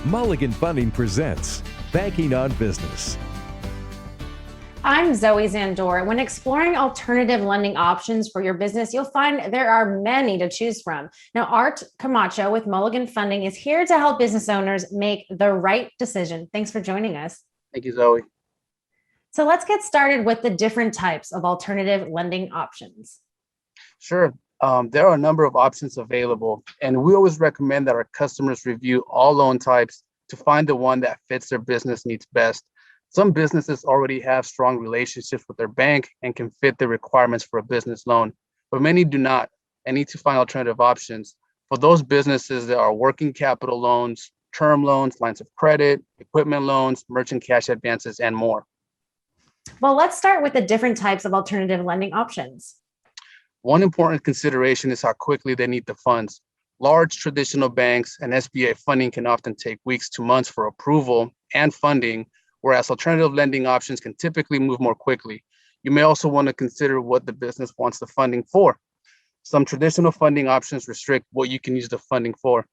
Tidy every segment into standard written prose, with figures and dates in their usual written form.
Mulligan Funding presents Banking on Business. I'm Zoe Zandor. When exploring alternative lending options for your business, you'll find there are many to choose from. Now, Art Camacho with Mulligan Funding is here to help business owners make the right decision. Thanks for joining us. Thank you, Zoe. So let's get started with the different types of alternative lending options. Sure. There are a number of options available, and we always recommend that our customers review all loan types to find the one that fits their business needs best. Some businesses already have strong relationships with their bank and can fit the requirements for a business loan, but many do not and need to find alternative options. For those businesses, there are working capital loans, term loans, lines of credit, equipment loans, merchant cash advances, and more. Well, let's start with the different types of alternative lending options. One important consideration is how quickly they need the funds. Large traditional banks and SBA funding can often take weeks to months for approval and funding, whereas alternative lending options can typically move more quickly. You may also want to consider what the business wants the funding for. Some traditional funding options restrict what you can use the funding for.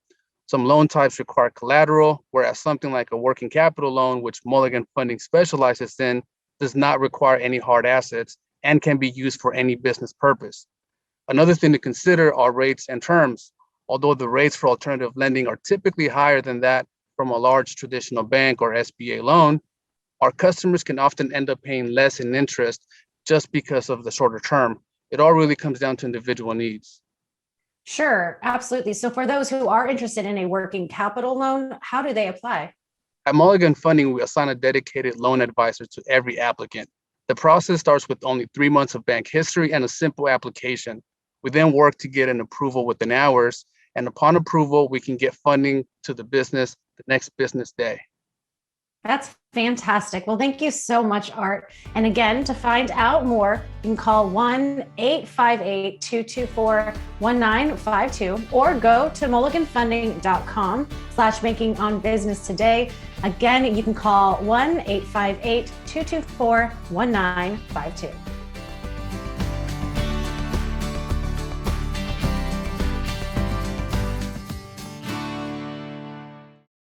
Some loan types require collateral, whereas something like a working capital loan, which Mulligan Funding specializes in, does not require any hard assets and can be used for any business purpose. Another thing to consider are rates and terms. Although the rates for alternative lending are typically higher than that from a large traditional bank or SBA loan, our customers can often end up paying less in interest just because of the shorter term. It all really comes down to individual needs. Sure, absolutely. So for those who are interested in a working capital loan, how do they apply? At Mulligan Funding, we assign a dedicated loan advisor to every applicant. The process starts with only 3 months of bank history and a simple application. We then work to get an approval within hours, and upon approval, we can get funding to the business the next business day. That's fantastic. Well, thank you so much, Art. And again, to find out more, you can call 1-858-224-1952 or go to mulliganfunding.com/bankingonbusiness today. Again, you can call 1-858-224-1952.